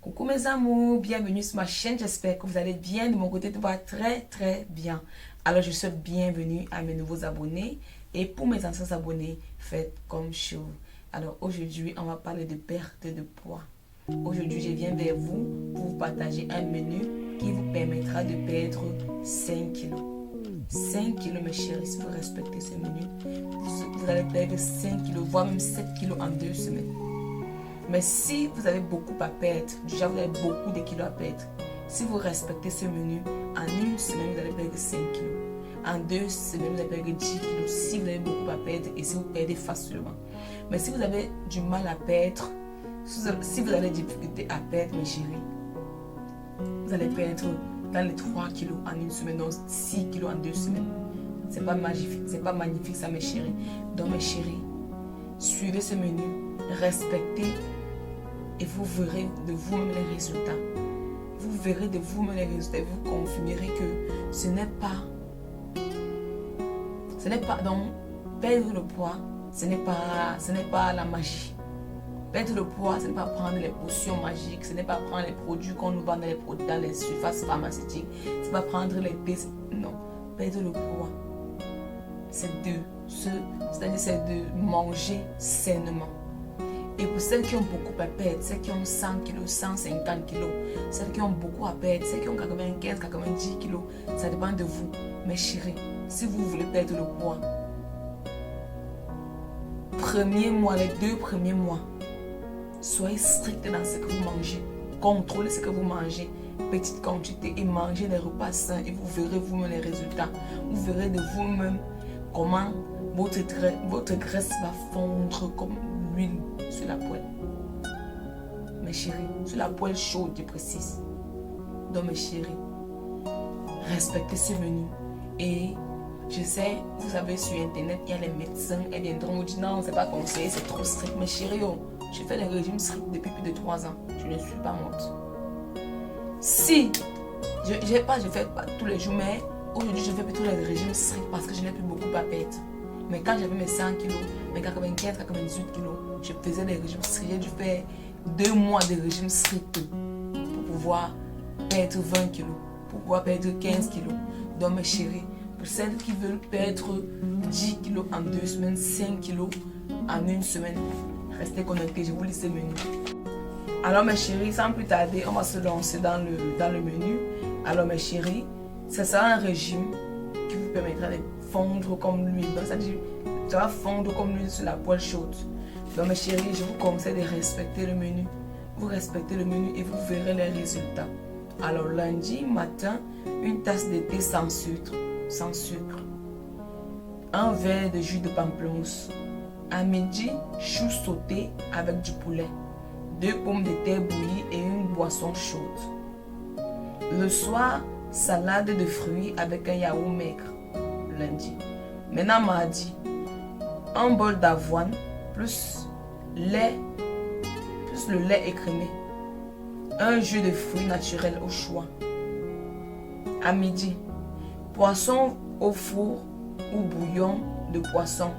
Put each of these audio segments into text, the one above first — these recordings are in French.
Coucou mes amours, bienvenue sur ma chaîne, j'espère que vous allez bien. De mon côté, tout va très bien. Alors je souhaite bienvenue à mes nouveaux abonnés et pour mes anciens abonnés, faites comme je. Alors aujourd'hui, on va parler de perte de poids. Aujourd'hui, je viens vers vous pour vous partager un menu qui vous permettra de perdre 5 kilos. 5 kilos mes chéris, si vous respectez ce menu, vous allez perdre 5 kilos, voire même 7 kilos en 2 semaines. Mais si vous avez beaucoup à perdre, déjà vous avez beaucoup de kilos à perdre, si vous respectez ce menu, en une semaine vous allez perdre 5 kilos. En 2 semaines vous allez perdre 10 kilos si vous avez beaucoup à perdre et si vous perdez facilement. Mais si vous avez du mal à perdre, si vous avez des difficultés à perdre mes chéris, vous allez perdre dans les 3 kilos en une semaine, donc 6 kilos en 2 semaines. C'est pas magnifique ça mes chéris. Donc mes chéris, suivez ce menu, respectez et vous verrez de vous-même les résultats. Vous verrez de vous-même les résultats et vous confirmerez que ce n'est pas donc perdre le poids, ce n'est pas la magie. Perdre le poids, ce n'est pas prendre les potions magiques, ce n'est pas prendre les produits qu'on nous vend dans les surfaces pharmaceutiques, ce n'est pas prendre les tests. Non, perdre le poids, c'est de manger sainement. Et pour celles qui ont beaucoup à perdre, celles qui ont 100 kg, 150 kg, celles qui ont beaucoup à perdre, celles qui ont 95, 90 kg, ça dépend de vous. Mais chérie, si vous voulez perdre le poids, les 2 premiers mois, soyez strict dans ce que vous mangez. Contrôlez ce que vous mangez, petite quantité, et mangez des repas sains et vous verrez vous-même les résultats. Vous verrez de vous-même comment votre graisse va fondre comme l'huile sur la poêle. Mes chéris, sur la poêle chaude, je précise. Donc mes chéris, respectez ce menu. Et je sais, vous savez, sur internet, il y a les médecins, ils viendront vous dire non, c'est pas conseillé, c'est trop strict. Mais chérie, je fais des régimes stricts depuis plus de 3 ans. Je ne suis pas morte. Si, je fais pas tous les jours, mais aujourd'hui, je fais plutôt les régimes stricts parce que je n'ai plus beaucoup à perdre. Mais quand j'avais mes 100 kilos, mes 95, 98 kilos, je faisais des régimes stricts. J'ai dû faire 2 mois de régime strict pour pouvoir perdre 20 kilos, pour pouvoir perdre 15 kilos. Donc mes chéris, pour celles qui veulent perdre 10 kilos en 2 semaines, 5 kilos en une semaine, restez connectés, je vous lis ce menu. Alors mes chéris, sans plus tarder, on va se lancer dans le menu. Alors mes chéris, ça sera un régime qui vous permettra de fondre comme l'huile. C'est-à-dire, ça va fondre comme l'huile sur la poêle chaude. Donc mes chéris, je vous conseille de respecter le menu. Vous respectez le menu et vous verrez les résultats. Alors lundi matin, une tasse de thé sans sucre. Un verre de jus de pamplemousse. À midi, choux sautés avec du poulet. 2 pommes de terre bouillies et une boisson chaude. Le soir, salade de fruits avec un yaourt maigre. Lundi. Maintenant mardi, un bol d'avoine plus le lait écrémé. Un jus de fruits naturels au choix. À midi, poisson au four ou bouillon de poisson.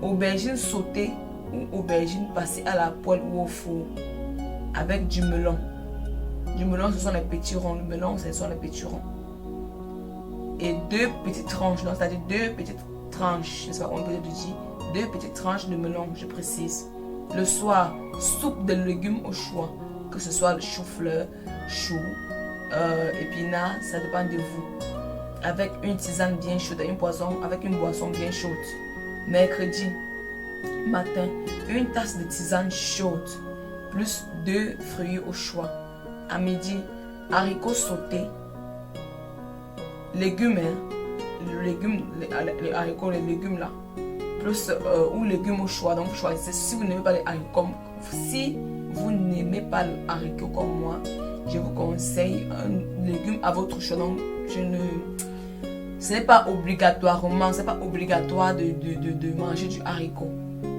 Aubergine sautée ou aubergine passée à la poêle ou au four. Avec du melon. Du melon, ce sont les petits ronds. Le melon, ce sont les petits ronds. Et 2 petites tranches, c'est-à-dire 2 petites tranches, je ne sais pas comment on peut dire, 2 petites tranches de melon, je précise. Le soir, soupe de légumes au choix, que ce soit le chou-fleur, chou, épinards, ça dépend de vous. Avec une tisane bien chaude, avec une boisson bien chaude. Mercredi matin, une tasse de tisane chaude, plus 2 fruits au choix. À midi, haricots sautés, légumes, les haricots, les légumes là, plus ou légumes au choix. Donc vous choisissez. Si vous n'aimez pas les haricots, si vous n'aimez pas le haricot comme moi, je vous conseille un légume à votre choix. Donc ce n'est pas obligatoirement, c'est pas obligatoire de manger du haricot.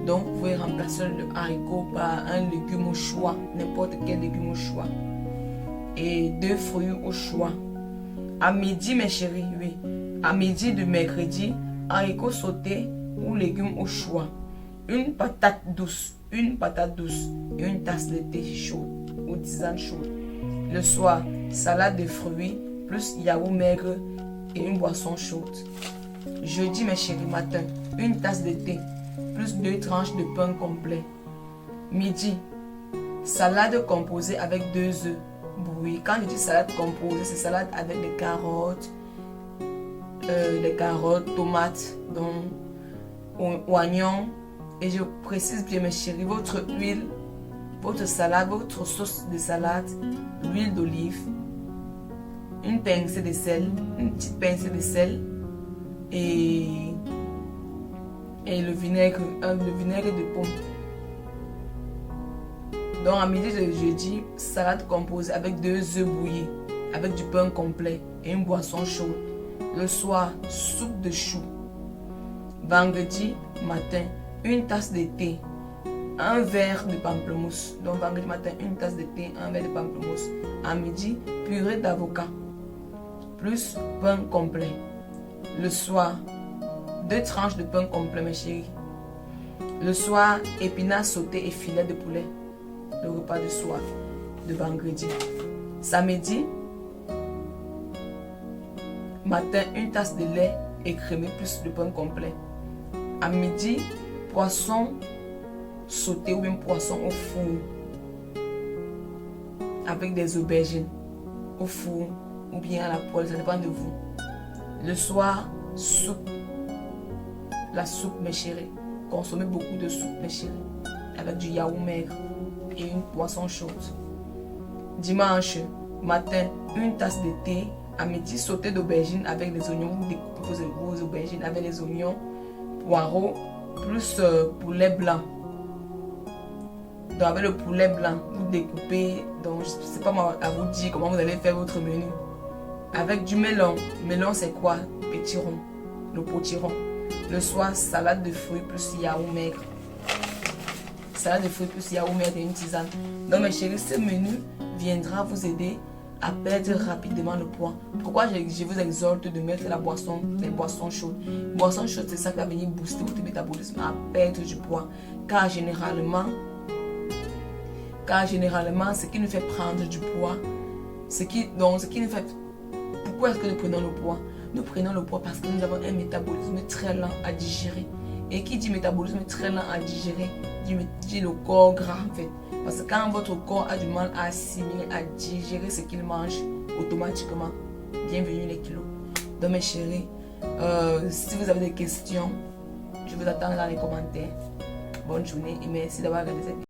Donc vous pouvez remplacer le haricot par un légume au choix, n'importe quel légume au choix. Et 2 fruits au choix. À midi, mes chéris, oui. À midi de mercredi, haricots sautés ou légumes au choix. Une patate douce et une tasse de thé chaud. ou tisane chaude. Le soir, salade de fruits plus yaourt maigre et une boisson chaude. Jeudi, mes chéris, matin, une tasse de thé plus 2 tranches de pain complet. Midi, salade composée avec 2 œufs bouillis. Quand je dis salade composée, c'est salade avec des carottes, tomates, oignons. Et je précise bien, mes chéris, votre huile, votre salade, votre sauce de salade, l'huile d'olive, une pincée de sel, une petite pincée de sel et le vinaigre de pomme. Donc à midi de jeudi, salade composée avec 2 œufs bouillis, avec du pain complet et une boisson chaude. Le soir, soupe de choux. Vendredi matin, une tasse de thé, un verre de pamplemousse. Donc vendredi matin, une tasse de thé, un verre de pamplemousse. À midi, purée d'avocat, plus pain complet. Le soir, 2 tranches de pain complet, mes chéris. Le soir, épinards sautés et filets de poulet. Le repas de soir de vendredi. Samedi, matin, une tasse de lait écrémé plus de pain complet. À midi, poisson sauté ou bien poisson au four avec des aubergines au four ou bien à la poêle, ça dépend de vous. Le soir, soupe. La soupe, mes chéris. Consommez beaucoup de soupe, mes chéris, avec du yaourt maigre et une poisson chaude. Dimanche matin, une tasse de thé. À midi, sauté d'aubergines avec les oignons. Vous découpez vos aubergines avec les oignons, poireaux, plus poulet blanc. Donc avec le poulet blanc, vous découpez. Donc je ne sais pas moi à vous dire comment vous allez faire votre menu. Avec du melon. Melon c'est quoi? Pétiron. Le potiron. Le soir, salade de fruits plus yaourt maigre. Salade de fruits plus yaourt maigre et une tisane. Donc mes chéris, ce menu viendra vous aider à perdre rapidement le poids. Pourquoi je vous exhorte de mettre les boissons chaudes. Boissons chaudes, c'est ça qui va venir booster votre métabolisme à perdre du poids. Car généralement, ce qui nous fait prendre du poids, pourquoi est-ce que nous prenons le poids? Nous prenons le poids parce que nous avons un métabolisme très lent à digérer. Et qui dit métabolisme très lent à digérer, dit le corps gras en fait. Parce que quand votre corps a du mal à assimiler, à digérer ce qu'il mange, automatiquement, bienvenue les kilos. Donc mes chéris, si vous avez des questions, je vous attends dans les commentaires. Bonne journée et merci d'avoir regardé cette vidéo.